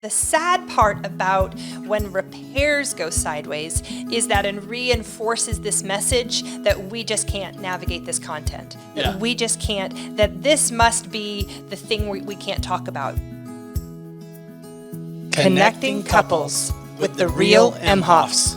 The sad part about when repairs go sideways is that it reinforces this message that we just can't navigate this content. That we just can't, that this must be the thing we can't talk about. Connecting couples with the real Imhoffs.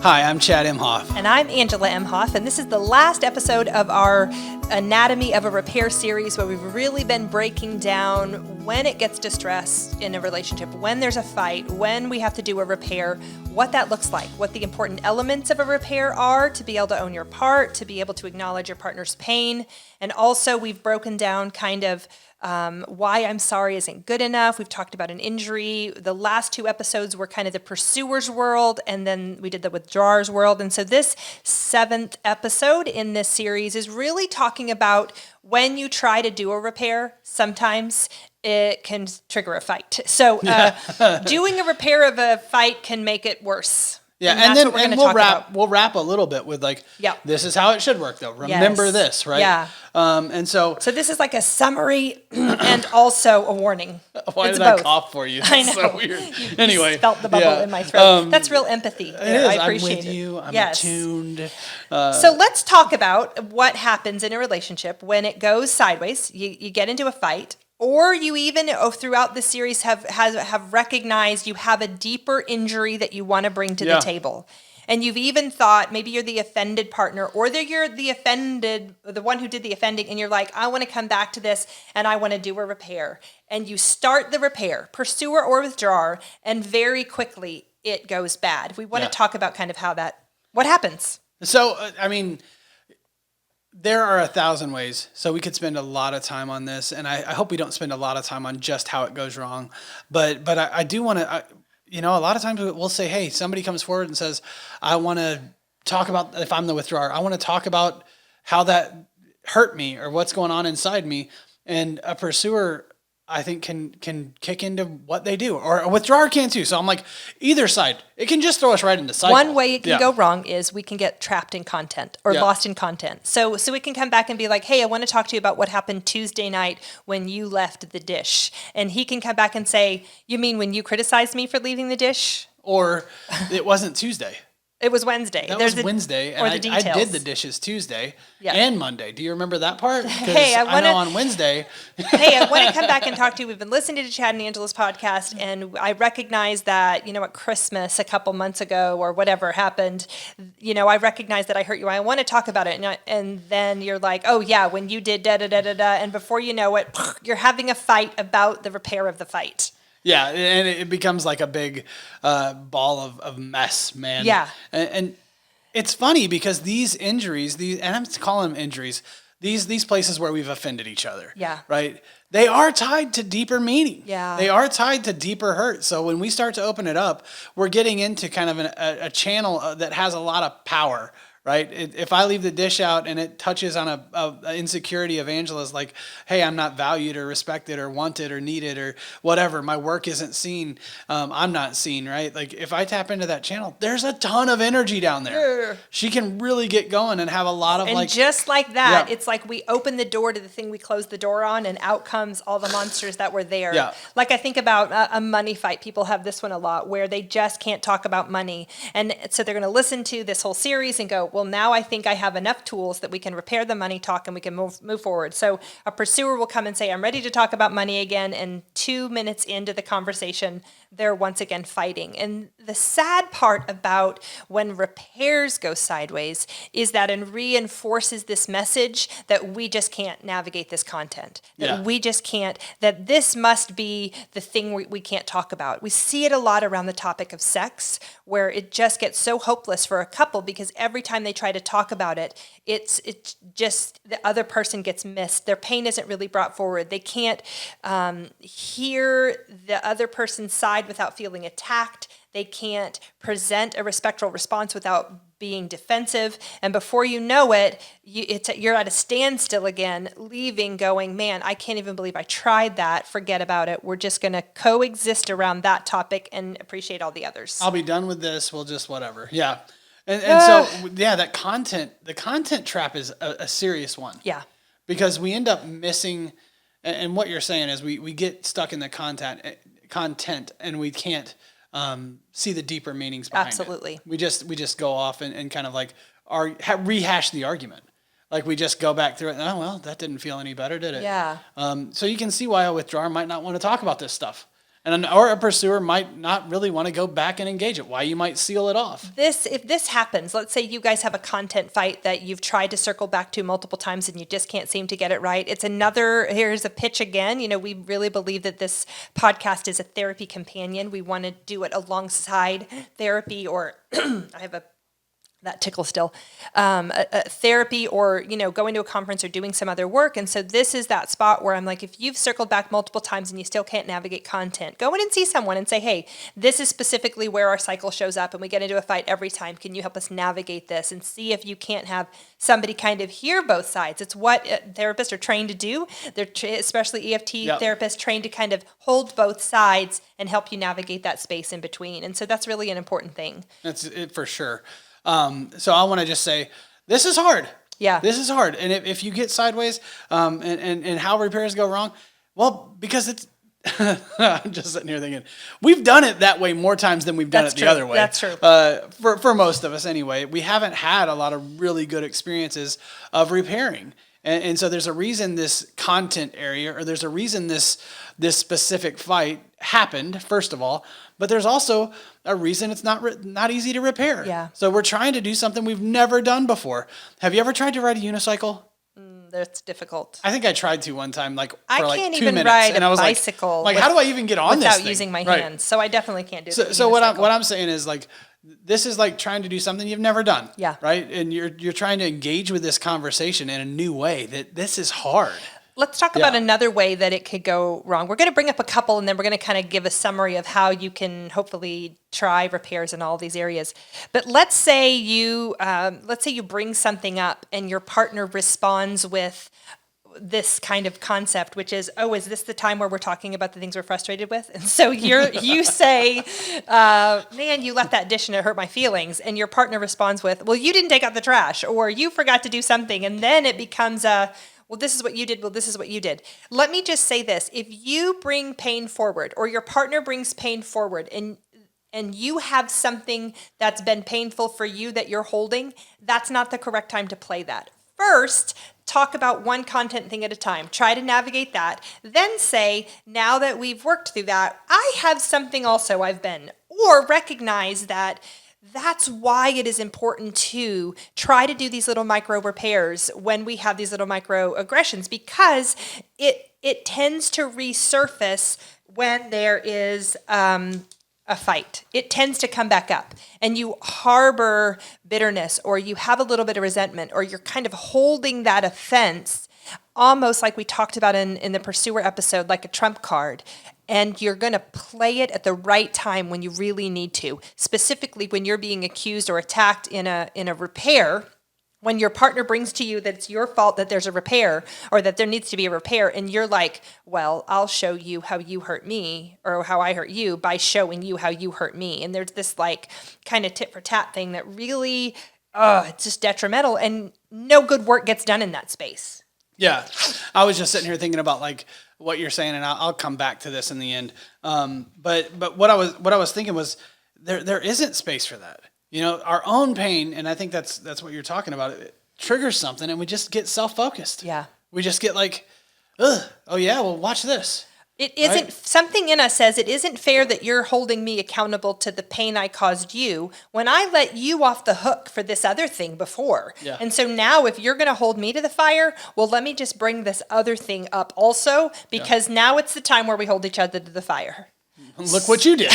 Hi, I'm Chad Imhoff. And I'm Angela Imhoff, and this is the last episode of our Anatomy of a Repair series where we've really been breaking down when it gets distressed in a relationship, when there's a fight, when we have to do a repair, what that looks like, what the important elements of a repair are to be able to own your part, to be able to acknowledge your partner's pain. And also we've broken down kind of why I'm sorry isn't good enough. We've talked about an injury. The last two episodes were kind of the pursuer's world, and then we did the withdrawer's world. And so this 7th episode in this series is really talking about when you try to do a repair, sometimes it can trigger a fight. So doing a repair of a fight can make it worse. Yeah, and then we'll wrap a little bit with this is how it should work though. Remember this, right? Yeah. And so this is like a summary and also a warning. Why did I cough for you? That's so weird. Anyway, felt the bubble in my throat. That's real empathy. It is. I appreciate I'm with you. I'm attuned. So let's talk about what happens in a relationship when it goes sideways. You get into a fight. Or you even throughout the series have recognized you have a deeper injury that you want to bring to the table. And you've even thought maybe you're the offended partner or that you're the one who did the offending, and you're like, I want to come back to this and I want to do a repair. And you start the repair, pursuer or withdrawer, and very quickly it goes bad. We want to talk about kind of what happens. So, there are 1,000 ways, so we could spend a lot of time on this, and I hope we don't spend a lot of time on just how it goes wrong. But I do want to, a lot of times we'll say, hey, somebody comes forward and says, I want to talk about, if I'm the withdrawer, I want to talk about how that hurt me or what's going on inside me. And a pursuer, I think, can kick into what they do, or a withdrawer can too. So I'm like, either side, it can just throw us right into cycle. One way it can go wrong is we can get trapped in content or lost in content. So we can come back and be like, hey, I want to talk to you about what happened Tuesday night when you left the dish. And he can come back and say, you mean when you criticized me for leaving the dish? Or it wasn't Tuesday. It was Wednesday. That was Wednesday, and I did the dishes Tuesday and Monday. Do you remember that part? Hey, I know on Wednesday. Hey, I want to come back and talk to you. We've been listening to Chad and Angela's podcast, and I recognize that, at Christmas a couple months ago or whatever happened, I recognize that I hurt you. I want to talk about it. And then you're like, oh, yeah, when you did da-da-da-da-da, and before you know it, you're having a fight about the repair of the fight. Yeah, and it becomes like a big ball of mess, man. Yeah. And it's funny because these injuries, and I'm calling them injuries, these places where we've offended each other. Yeah. Right? They are tied to deeper meaning. Yeah. They are tied to deeper hurt. So when we start to open it up, we're getting into kind of a channel that has a lot of power. Right? If I leave the dish out and it touches on a insecurity of Angela's, like, hey, I'm not valued or respected or wanted or needed or whatever, my work isn't seen, I'm not seen, right? Like, if I tap into that channel, there's a ton of energy down there. Yeah. She can really get going and have a lot of and just like that, it's like we open the door to the thing we closed the door on, and out comes all the monsters that were there. Yeah. Like I think about a money fight. People have this one a lot where they just can't talk about money. And so they're going to listen to this whole series and go, well, now I think I have enough tools that we can repair the money talk and we can move forward. So a pursuer will come and say, I'm ready to talk about money again. And 2 minutes into the conversation, they're once again fighting. And the sad part about when repairs go sideways is that it reinforces this message that we just can't navigate this content. That we just can't, that this must be the thing we can't talk about. We see it a lot around the topic of sex, where it just gets so hopeless for a couple because every time they try to talk about it, it's just the other person gets missed. Their pain isn't really brought forward. They can't hear the other person's side without feeling attacked. They can't present a respectful response without being defensive. And before you know it, you're at a standstill again, leaving going, man, I can't even believe I tried that. Forget about it. We're just going to coexist around that topic and appreciate all the others. I'll be done with this. We'll just whatever. Yeah. And so, that the content trap is a serious one. Yeah. Because we end up missing And what you're saying is we get stuck in the content and we can't see the deeper meanings behind Absolutely. it. We just go off and kind of like rehash the argument. Like we just go back through it and, oh, well, that didn't feel any better, did it? Yeah. So you can see why a withdrawer might not want to talk about this stuff. Or a pursuer might not really want to go back and engage it. Why you might seal it off. If this happens, let's say you guys have a content fight that you've tried to circle back to multiple times and you just can't seem to get it right. Here's a pitch again. We really believe that this podcast is a therapy companion. We want to do it alongside therapy, or I have that tickle still, a therapy, or, going to a conference or doing some other work. And so this is that spot where I'm like, if you've circled back multiple times and you still can't navigate content, go in and see someone and say, hey, this is specifically where our cycle shows up and we get into a fight every time. Can you help us navigate this? And see if you can't have somebody kind of hear both sides. It's what therapists are trained to do. They're especially EFT therapists, trained to kind of hold both sides and help you navigate that space in between. And so that's really an important thing. That's it for sure. So I want to just say, this is hard. Yeah. This is hard. And if you get sideways, and how repairs go wrong, well, because it's, I'm just sitting here thinking, we've done it that way more times than we've done it the other way. That's true. For most of us anyway, we haven't had a lot of really good experiences of repairing. And so there's a reason this content area, or there's a reason this specific fight happened, first of all, but there's also a reason it's not easy to repair. Yeah. So we're trying to do something we've never done before. Have you ever tried to ride a unicycle? That's difficult. I think I tried to one time, like for I like can't 2 even minutes, ride and a I was bicycle like, how do I even get on this without thing? using my Right. hands? So I definitely can't do it. So what I'm saying is, like, this is like trying to do something you've never done. Yeah. Right. And you're trying to engage with this conversation in a new way. This is hard. Let's talk about another way that it could go wrong. We're going to bring up a couple, and then we're going to kind of give a summary of how you can hopefully try repairs in all these areas. But let's say you bring something up, and your partner responds with this kind of concept, which is, oh, is this the time where we're talking about the things we're frustrated with? And so you say, man, you left that dish and it hurt my feelings. And your partner responds with, well, you didn't take out the trash, or you forgot to do something. And then it becomes well, this is what you did. Well, this is what you did. Let me just say this. If you bring pain forward, or your partner brings pain forward, and you have something that's been painful for you that you're holding, that's not the correct time to play that. First, talk about one content thing at a time. Try to navigate that. Then say, now that we've worked through that, I have something also I've been. Or recognize that that's why it is important to try to do these little micro repairs when we have these little micro aggressions, because it tends to resurface when there is a fight. It tends to come back up, and you harbor bitterness, or you have a little bit of resentment, or you're kind of holding that offense, almost like we talked about in the pursuer episode, like a trump card. And you're going to play it at the right time when you really need to. Specifically, when you're being accused or attacked in a repair, when your partner brings to you that it's your fault that there's a repair, or that there needs to be a repair, and you're like, well, I'll show you how you hurt me, or how I hurt you by showing you how you hurt me. And there's this like kind of tit for tat thing that really, it's just detrimental, and no good work gets done in that space. Yeah. I was just sitting here thinking about like what you're saying, and I'll come back to this in the end. But what I was thinking was there isn't space for that. Our own pain, and I think that's what you're talking about. It triggers something, and we just get self-focused. Yeah. We just get like, ugh, oh yeah, well, watch this. It isn't, right? Something in us says it isn't fair that you're holding me accountable to the pain I caused you when I let you off the hook for this other thing before. Yeah. And so now if you're going to hold me to the fire, well, let me just bring this other thing up also, because now it's the time where we hold each other to the fire. Look what you did.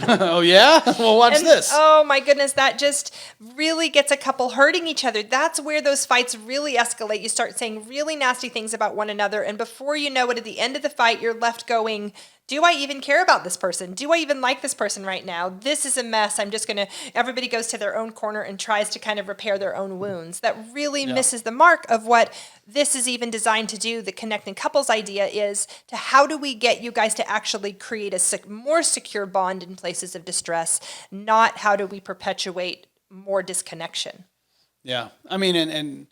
Oh, yeah? Well, watch this. Oh, my goodness. That just really gets a couple hurting each other. That's where those fights really escalate. You start saying really nasty things about one another. And before you know it, at the end of the fight, you're left going, do I even care about this person? Do I even like this person right now? This is a mess. Everybody goes to their own corner and tries to kind of repair their own wounds. That really misses the mark of what this is even designed to do. The connecting couples idea is to how do we get you guys to actually create a more secure bond in places of distress, not how do we perpetuate more disconnection. Yeah. I mean, and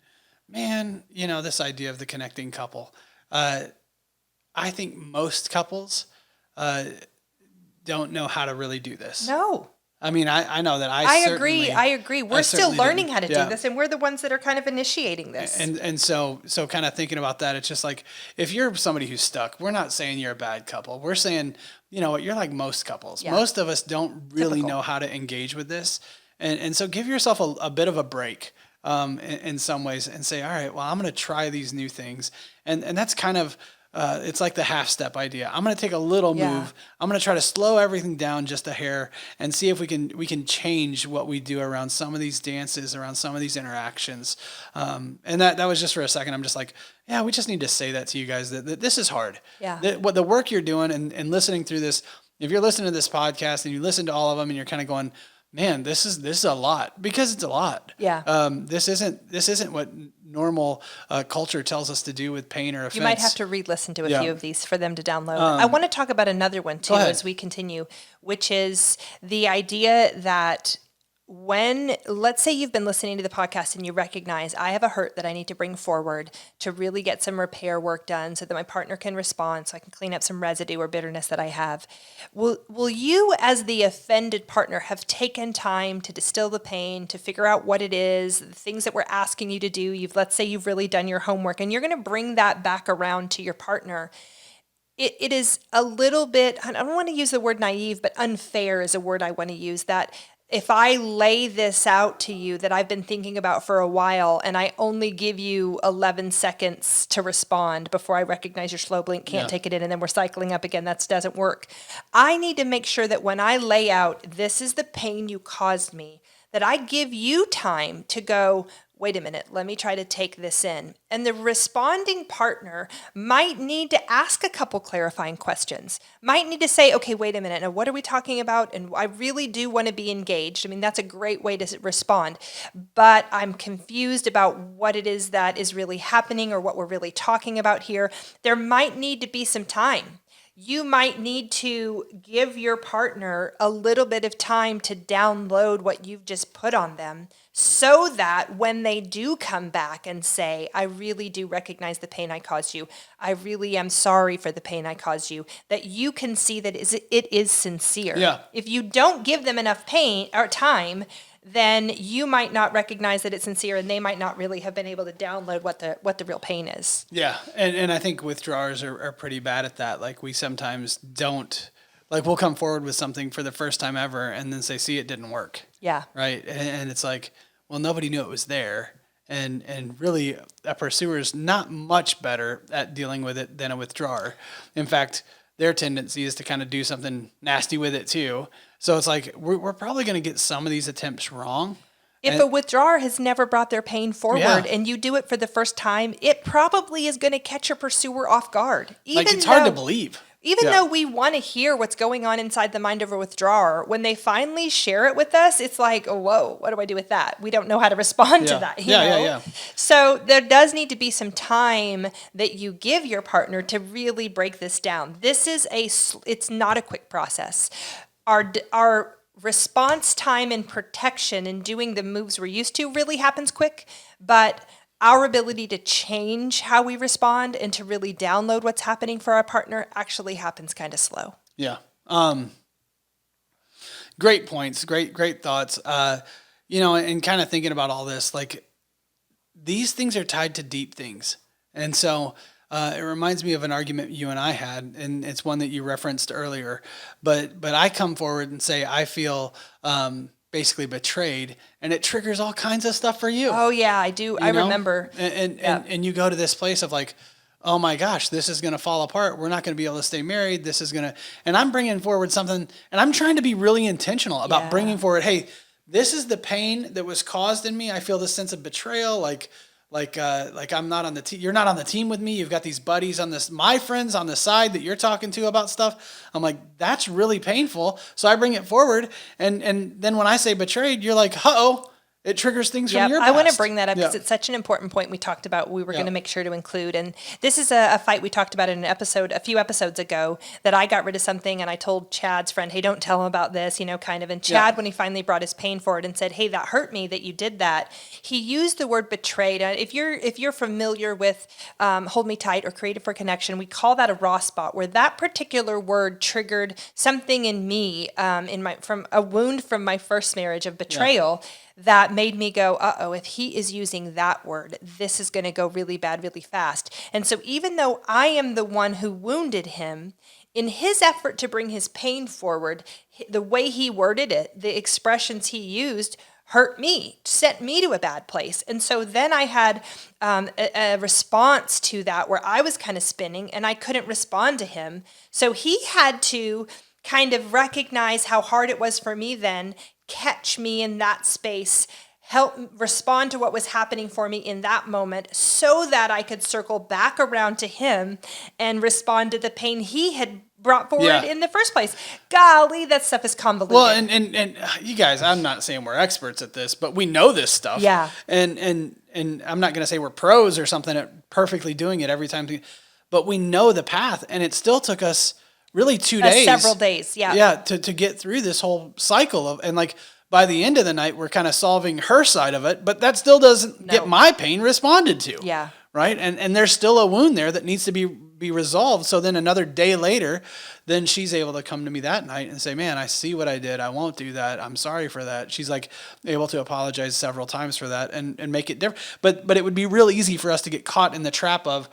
man, this idea of the connecting couple, I think most couples don't know how to really do this. No. I mean, I know that I agree. We're still learning didn't. how to do this, and we're the ones that are kind of initiating this. And so kind of thinking about that, it's just like, if you're somebody who's stuck, we're not saying you're a bad couple. We're saying, you know what, you're like most couples. Yeah. Most of us don't really Typical. know how to engage with this. And so give yourself a bit of a break in some ways and say, all right, well, I'm going to try these new things. And that's kind of, it's like the half step idea. I'm going to take a little move. I'm going to try to slow everything down just a hair and see if we can change what we do around some of these dances, around some of these interactions. And that was just for a second. I'm just like, yeah, we just need to say that to you guys that this is hard. Yeah. What the work you're doing and listening through this, if you're listening to this podcast and you listen to all of them and you're kind of going, man, this is a lot, because it's a lot. Yeah. This isn't what normal culture tells us to do with pain or offense. You might have to re-listen to a few of these for them to download. I want to talk about another one too as we continue, which is the idea that when, let's say you've been listening to the podcast and you recognize I have a hurt that I need to bring forward to really get some repair work done so that my partner can respond, so I can clean up some residue or bitterness that I have. Will you, as the offended partner, have taken time to distill the pain, to figure out what it is, the things that we're asking you to do? Let's say you've really done your homework and you're going to bring that back around to your partner. It is a little bit, I don't want to use the word naive, but unfair is a word I want to use, that if I lay this out to you that I've been thinking about for a while and I only give you 11 seconds to respond before I recognize your slow blink, can't take it in, and then we're cycling up again, that doesn't work. I need to make sure that when I lay out, this is the pain you caused me, that I give you time to go, wait a minute, let me try to take this in. And the responding partner might need to ask a couple clarifying questions, might need to say, okay, wait a minute, now what are we talking about? And I really do want to be engaged. I mean, that's a great way to respond, but I'm confused about what it is that is really happening or what we're really talking about here. There might need to be some time. You might need to give your partner a little bit of time to download what you've just put on them, so that when they do come back and say, I really do recognize the pain I caused you, I really am sorry for the pain I caused you, that you can see that it is sincere. Yeah. If you don't give them enough pain or time, then you might not recognize that it's sincere, and they might not really have been able to download what the real pain is. Yeah, and I think withdrawers are pretty bad at that. Like, we sometimes don't, like, we'll come forward with something for the first time ever and then say, see, it didn't work. Yeah. Right? And it's like, well, nobody knew it was there. And really, a pursuer is not much better at dealing with it than a withdrawer. In fact, their tendency is to kind of do something nasty with it too. So it's like, we're probably going to get some of these attempts wrong. If a withdrawer has never brought their pain forward and you do it for the first time, it probably is going to catch your pursuer off guard. It's hard to believe. Even though we want to hear what's going on inside the mind of a withdrawer, when they finally share it with us, it's like, oh, whoa, what do I do with that? We don't know how to respond to that. You know? So there does need to be some time that you give your partner to really break this down. It's not a quick process. Our response time and protection and doing the moves we're used to really happens quick, but our ability to change how we respond and to really download what's happening for our partner actually happens kind of slow. Yeah. Great points. Great thoughts. And kind of thinking about all this, like, these things are tied to deep things. And so it reminds me of an argument you and I had, and it's one that you referenced earlier. But I come forward and say, I feel basically betrayed, and it triggers all kinds of stuff for you. Oh yeah, I do. I remember. And you go to this place of like, oh my gosh, this is going to fall apart. We're not going to be able to stay married. And I'm bringing forward something, and I'm trying to be really intentional about bringing forward, hey, this is the pain that was caused in me. I feel this sense of betrayal. Like I'm not on the team. You're not on the team with me. You've got these buddies my friends on the side that you're talking to about stuff. I'm like, that's really painful. So I bring it forward. And then when I say betrayed, you're like, uh-oh, It triggers things from Yep. your I past. want to bring that up because Yeah. it's such an important point we talked about. We were Yeah. going to make sure to include, and this is a fight we talked about in an episode a few episodes ago that I got rid of something and I told Chad's friend, hey, don't tell him about this, kind of. And Chad, when he finally brought his pain forward and said, hey, that hurt me that you did that, he used the word betrayed. If you're familiar with Hold Me Tight or Creative for Connection, we call that a raw spot, where that particular word triggered something in me from a wound from my first marriage of betrayal. That made me go, uh-oh, if he is using that word, this is going to go really bad really fast. And so even though I am the one who wounded him, in his effort to bring his pain forward, the way he worded it, the expressions he used, hurt me, sent me to a bad place. And so then I had a response to that where I was kind of spinning and I couldn't respond to him. So he had to kind of recognize how hard it was for me then, catch me in that space, help respond to what was happening for me in that moment so that I could circle back around to him and respond to the pain he had brought forward in the first place. Golly, that stuff is convoluted. Well, and you guys, I'm not saying we're experts at this, but we know this stuff. Yeah. And I'm not going to say we're pros or something at perfectly doing it every time, but we know the path, and it still took us really 2 days. Several days, yeah. Yeah, to get through this whole cycle of, and like by the end of the night, we're kind of solving her side of it, but that still doesn't get my pain responded to. Yeah. Right. And there's still a wound there that needs to be resolved. So then another day later, then she's able to come to me that night and say, man, I see what I did. I won't do that. I'm sorry for that. She's like able to apologize several times for that and make it different. But it would be real easy for us to get caught in the trap of,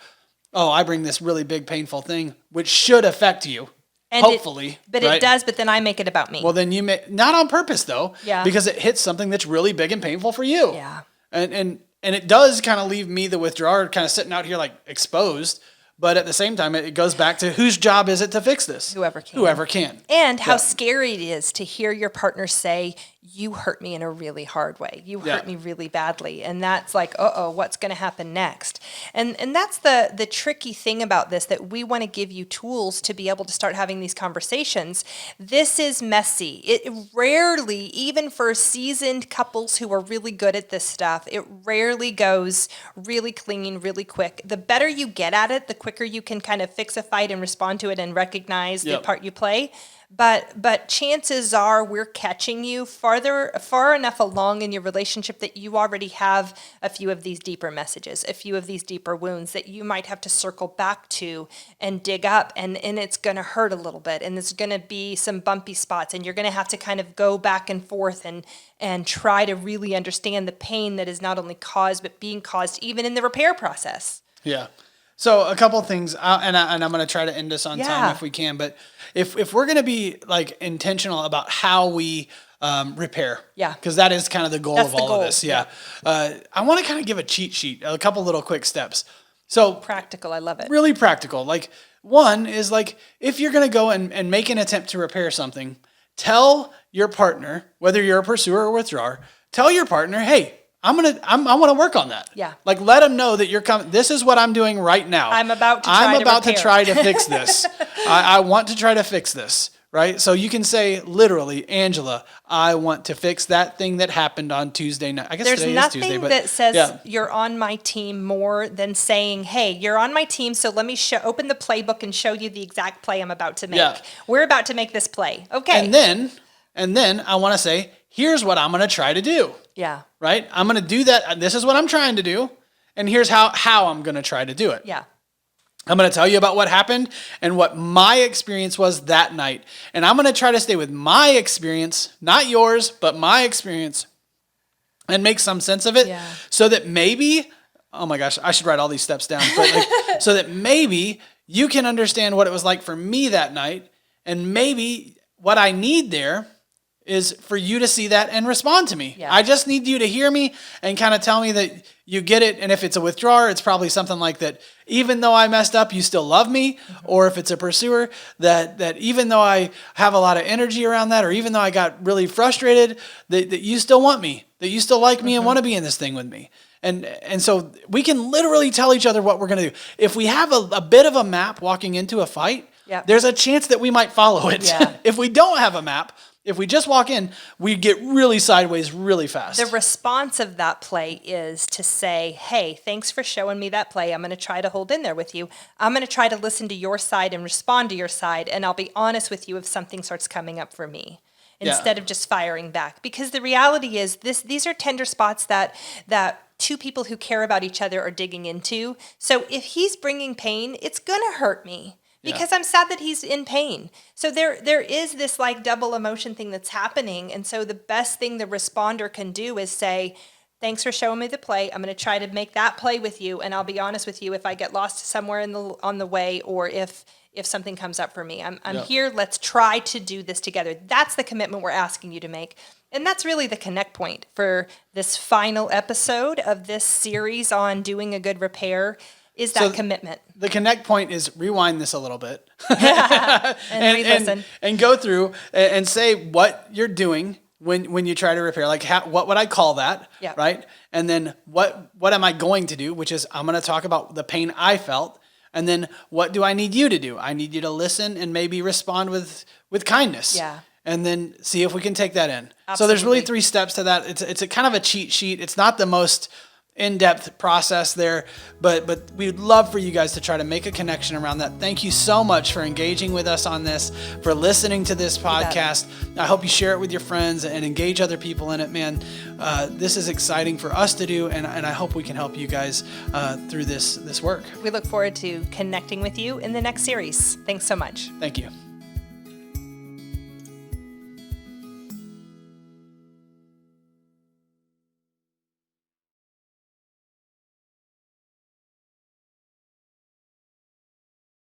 oh, I bring this really big, painful thing, which should affect you. And hopefully. It does, but then I make it about me. Well, then you may, not on purpose though, because it hits something that's really big and painful for you. Yeah. And it does kind of leave me, the withdrawer, kind of sitting out here like exposed. But at the same time, it goes back to whose job is it to fix this? Whoever can. Whoever can. And how scary it is to hear your partner say, you hurt me in a really hard way. You hurt me really badly. And that's like, uh-oh, what's going to happen next? And that's the tricky thing about this, that we want to give you tools to be able to start having these conversations. This is messy. It rarely, even for seasoned couples who are really good at this stuff, it rarely goes really clean, really quick. The better you get at it, the quicker you can kind of fix a fight and respond to it and recognize the part you play. But chances are we're catching you far enough along in your relationship that you already have a few of these deeper messages, a few of these deeper wounds that you might have to circle back to and dig up, and it's going to hurt a little bit, and there's going to be some bumpy spots, and you're going to have to kind of go back and forth and try to really understand the pain that is not only caused but being caused even in the repair process. Yeah. So a couple of things, and I'm going to try to end this on time if we can. But if we're going to be like intentional about how we repair, because that is kind of the goal of all of this. Yeah. I want to kind of give a cheat sheet, a couple little quick steps. So practical, I love it. Really practical. Like one is like if you're going to go and make an attempt to repair something, tell your partner, whether you're a pursuer or withdrawer, tell your partner, hey, I want to work on that. Yeah. Like let them know that you're coming. This is what I'm doing right now. I'm about to try to fix this. I want to try to fix this. Right. So you can say literally, Angela, I want to fix that thing that happened on Tuesday night. I guess there's today nothing is Tuesday, but that says you're on my team more than saying, hey, you're on my team. So let me open the playbook and show you the exact play I'm about to make. Yeah. We're about to make this play. Okay. And then I want to say, here's what I'm going to try to do. Yeah. Right? I'm going to do that. This is what I'm trying to do. And here's how I'm going to try to do it. Yeah. I'm going to tell you about what happened and what my experience was that night. And I'm going to try to stay with my experience, not yours, but my experience, and make some sense of it so that maybe, oh my gosh, I should write all these steps down, but so that maybe you can understand what it was like for me that night. And maybe what I need there is for you to see that and respond to me. Yeah. I just need you to hear me and kind of tell me that you get it. And if it's a withdrawer, it's probably something like that. Even though I messed up, you still love me. Mm-hmm. Or if it's a pursuer, that even though I have a lot of energy around that, or even though I got really frustrated, that you still want me, that you still like me and want to be in this thing with me. And so we can literally tell each other what we're going to do. If we have a bit of a map walking into a fight, there's a chance that we might follow it. Yeah. If we don't have a map, If we just walk in, we get really sideways really fast. The response of that play is to say, hey, thanks for showing me that play. I'm going to try to hold in there with you. I'm going to try to listen to your side and respond to your side. And I'll be honest with you if something starts coming up for me, instead of just firing back. Because the reality is these are tender spots that two people who care about each other are digging into. So if he's bringing pain, it's going to hurt me. Because I'm sad that he's in pain. So there is this like double emotion thing that's happening. And so the best thing the responder can do is say, thanks for showing me the play. I'm going to try to make that play with you. And I'll be honest with you, if I get lost somewhere on the way, or if something comes up for me, I'm here. Let's try to do this together. That's the commitment we're asking you to make. And that's really the connect point for this final episode of this series on doing a good repair. Is that commitment. The connect point is rewind this a little bit and re-listen. And go through and say what you're doing when you try to repair. Like what would I call that? Yeah. Right. And then what am I going to do? Which is I'm going to talk about the pain I felt. And then what do I need you to do? I need you to listen and maybe respond with kindness. Yeah. And then see if we can take that in. Absolutely. So there's really 3 steps to that. It's a kind of a cheat sheet. It's not the most in-depth process there, but we'd love for you guys to try to make a connection around that. Thank you so much for engaging with us on this, for listening to this podcast. I hope you share it with your friends and engage other people in it, man. This is exciting for us to do, and I hope we can help you guys through this work. We look forward to connecting with you in the next series. Thanks so much. Thank you.